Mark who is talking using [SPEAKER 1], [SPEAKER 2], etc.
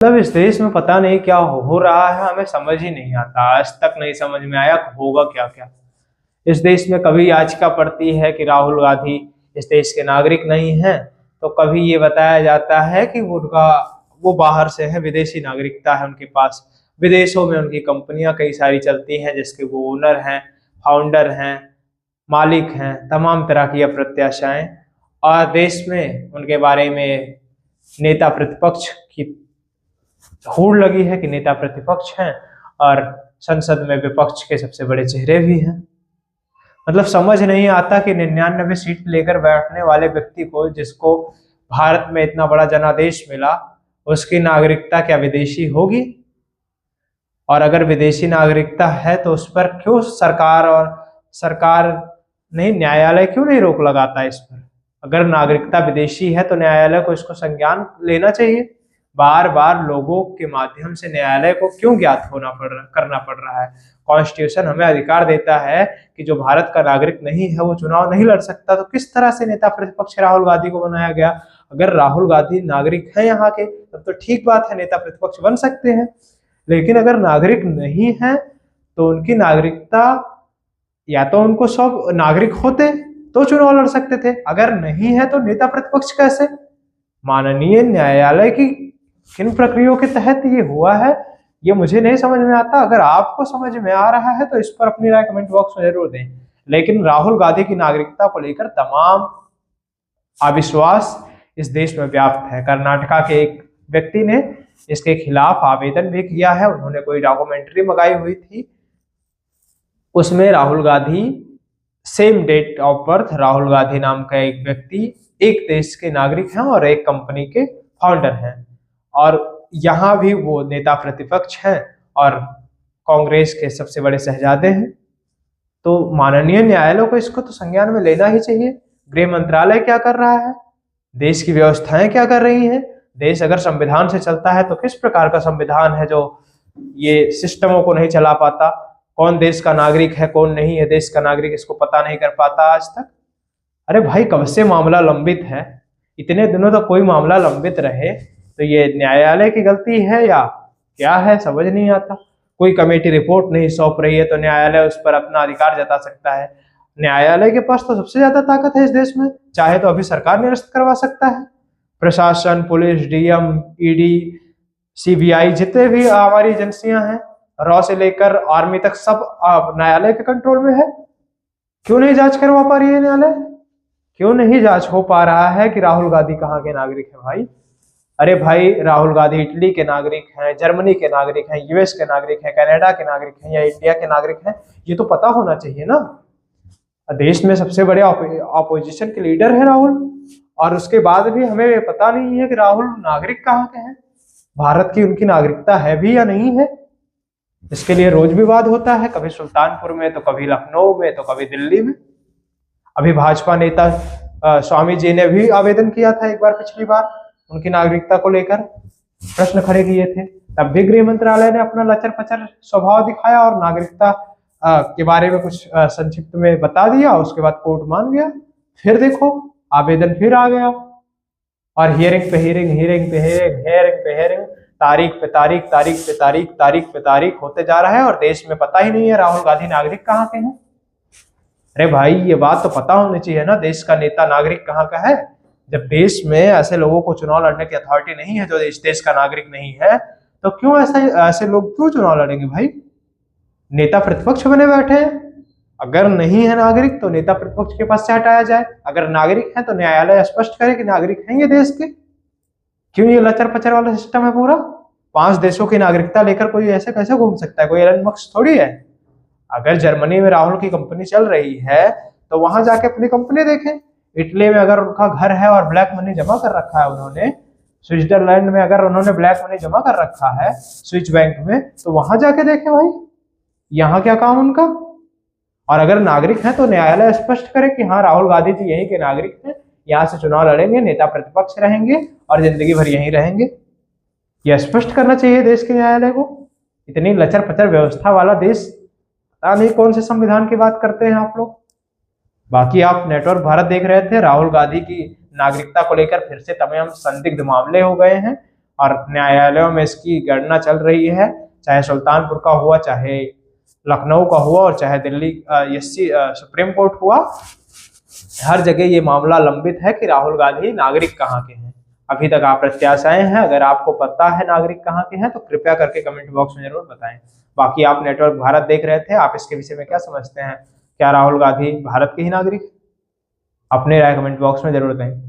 [SPEAKER 1] मतलब इस देश में पता नहीं क्या हो रहा है, हमें समझ ही नहीं आता। आज तक नहीं समझ में आया होगा क्या क्या। इस देश में कभी याचिका पड़ती है कि राहुल गांधी इस देश के नागरिक नहीं हैं, तो कभी ये बताया जाता है कि वो बाहर से है, विदेशी नागरिकता है उनके पास। विदेशों में उनकी कंपनियां कई सारी चलती हैं, जिसके वो ओनर हैं, फाउंडर हैं, मालिक हैं, तमाम तरह की अप्रत्याशाएं। और देश में उनके बारे में नेता प्रतिपक्ष की होड़ लगी है कि नेता प्रतिपक्ष हैं, और संसद में विपक्ष के सबसे बड़े चेहरे भी हैं। मतलब समझ नहीं आता कि 99 सीट लेकर बैठने वाले व्यक्ति को, जिसको भारत में इतना बड़ा जनादेश मिला, उसकी नागरिकता क्या विदेशी होगी? और अगर विदेशी नागरिकता है तो उस पर क्यों सरकार नहीं, न्यायालय क्यों नहीं रोक लगाता इस पर? अगर नागरिकता विदेशी है तो न्यायालय को इसको संज्ञान लेना चाहिए। बार बार लोगों के माध्यम से न्यायालय को क्यों ज्ञात करना पड़ रहा है? कॉन्स्टिट्यूशन हमें अधिकार देता है कि जो भारत का नागरिक नहीं है वो चुनाव नहीं लड़ सकता, तो किस तरह से नेता प्रतिपक्ष राहुल गांधी को बनाया गया? अगर राहुल गांधी नागरिक है यहाँ के तब तो ठीक बात है, नेता प्रतिपक्ष बन सकते हैं। लेकिन अगर नागरिक नहीं है तो उनकी नागरिकता, या तो उनको सब नागरिक होते तो चुनाव लड़ सकते थे, अगर नहीं है तो नेता प्रतिपक्ष कैसे? माननीय न्यायालय की किन प्रक्रियाओं के तहत ये हुआ है, ये मुझे नहीं समझ में आता। अगर आपको समझ में आ रहा है तो इस पर अपनी राय कमेंट बॉक्स में जरूर दें। लेकिन राहुल गांधी की नागरिकता को लेकर तमाम अविश्वास इस देश में व्याप्त है। कर्नाटका के एक व्यक्ति ने इसके खिलाफ आवेदन भी किया है। उन्होंने कोई डॉक्यूमेंट्री मंगाई हुई थी, उसमें Rahul Gandhi, same date of birth Rahul Gandhi नाम का एक व्यक्ति एक देश के नागरिक हैं और एक कंपनी के फाउंडर हैं, और यहाँ भी वो नेता प्रतिपक्ष हैं और कांग्रेस के सबसे बड़े शहजादे हैं। तो माननीय न्यायालय को इसको तो संज्ञान में लेना ही चाहिए। गृह मंत्रालय क्या कर रहा है? देश की व्यवस्थाएं क्या कर रही हैं? देश अगर संविधान से चलता है तो किस प्रकार का संविधान है जो ये सिस्टमों को नहीं चला पाता? कौन देश का नागरिक है, कौन नहीं है देश का नागरिक, इसको पता नहीं कर पाता आज तक। अरे भाई, कब से मामला लंबित है? इतने दिनों तक कोई मामला लंबित रहे तो ये न्यायालय की गलती है या क्या है, समझ नहीं आता। कोई कमेटी रिपोर्ट नहीं सौंप रही है तो न्यायालय उस पर अपना अधिकार जता सकता है। न्यायालय के पास तो सबसे ज्यादा ताकत है इस देश में, चाहे तो अभी सरकार निरस्त करवा सकता है। प्रशासन, पुलिस, डीएम, ईडी, सीबीआई, जितने भी हमारी एजेंसियां हैं, रॉ से लेकर आर्मी तक, सब न्यायालय के कंट्रोल में है। क्यों नहीं जांच करवा पा रही है न्यायालय? क्यों नहीं जांच हो पा रहा है कि राहुल गांधी कहाँ के नागरिक है भाई? अरे भाई, राहुल गांधी इटली के नागरिक हैं, जर्मनी के नागरिक हैं, यूएस के नागरिक हैं, कनाडा के नागरिक हैं या इंडिया के नागरिक हैं, ये तो पता होना चाहिए ना। देश में सबसे बड़े ऑपोजिशन के लीडर है राहुल, और उसके बाद भी हमें ये पता नहीं है कि राहुल नागरिक कहाँ के हैं, भारत की उनकी नागरिकता है भी या नहीं है। इसके लिए रोज विवाद होता है, कभी सुल्तानपुर में तो कभी लखनऊ में तो कभी दिल्ली में। अभी भाजपा नेता स्वामी जी ने भी आवेदन किया था एक बार, पिछली बार, उनकी नागरिकता को लेकर प्रश्न खड़े किए थे, तब भी गृह मंत्रालय ने अपना लचर पचर स्वभाव दिखाया और नागरिकता के बारे में कुछ संक्षिप्त में बता दिया। उसके बाद कोर्ट मान गया, फिर देखो आवेदन फिर आ गया, और हियरिंग पे हियरिंग, हियरिंग पे हियरिंग, हियरिंग पे हियरिंग, तारीख पे तारीख, तारीख पे तारीख, तारीख पे तारीख होते जा रहा है, और देश में पता ही नहीं है राहुल गांधी नागरिक कहाँ के हैं। अरे भाई, ये बात तो पता होनी चाहिए ना, देश का नेता नागरिक कहाँ का है। जब देश में ऐसे लोगों को चुनाव लड़ने की अथॉरिटी नहीं है जो इस देश का नागरिक नहीं है, तो क्यों ऐसे लोग क्यों चुनाव लड़ेंगे भाई? नेता प्रतिपक्ष बने बैठे हैं। अगर नहीं है नागरिक तो नेता प्रतिपक्ष के पास से हटाया जाए, अगर नागरिक है तो न्यायालय स्पष्ट करे कि नागरिक हैं ये देश के। क्यों ये लचर पचर वाला सिस्टम है पूरा? 5 देशों की नागरिकता लेकर कोई ऐसे कैसे घूम सकता है? कोई एलन मस्क थोड़ी है। अगर जर्मनी में राहुल की कंपनी चल रही है तो वहां जाके अपनी कंपनी देखें। इटली में अगर उनका घर है और ब्लैक मनी जमा कर रखा है उन्होंने, स्विट्जरलैंड में अगर उन्होंने ब्लैक मनी जमा कर रखा है स्विस बैंक में, तो वहां जाके देखें भाई, यहाँ क्या काम उनका। और अगर नागरिक है तो न्यायालय स्पष्ट करे कि हाँ, राहुल गांधी जी यहीं के नागरिक हैं, यहाँ से चुनाव लड़ेंगे, नेता प्रतिपक्ष रहेंगे और जिंदगी भर यहीं रहेंगे। यह स्पष्ट करना चाहिए देश के न्यायालय को। इतनी लचर पचर व्यवस्था वाला देश, पता नहीं कौन से संविधान की बात करते हैं आप लोग। बाकी आप नेटवर्क भारत देख रहे थे, राहुल गांधी की नागरिकता को लेकर फिर से तमाम संदिग्ध मामले हो गए हैं, और न्यायालयों में इसकी गणना चल रही है, चाहे सुल्तानपुर का हुआ, चाहे लखनऊ का हुआ और चाहे दिल्ली सुप्रीम कोर्ट हुआ। हर जगह ये मामला लंबित है कि राहुल गांधी नागरिक कहाँ के हैं। अभी तक आप प्रत्याशाएं हैं, अगर आपको पता है नागरिक कहाँ के हैं तो कृपया करके कमेंट बॉक्स में जरूर बताएं। बाकी आप नेटवर्क भारत देख रहे थे, आप इसके विषय में क्या समझते हैं? क्या राहुल गांधी भारत के ही नागरिक? अपनी राय कमेंट बॉक्स में जरूर दें।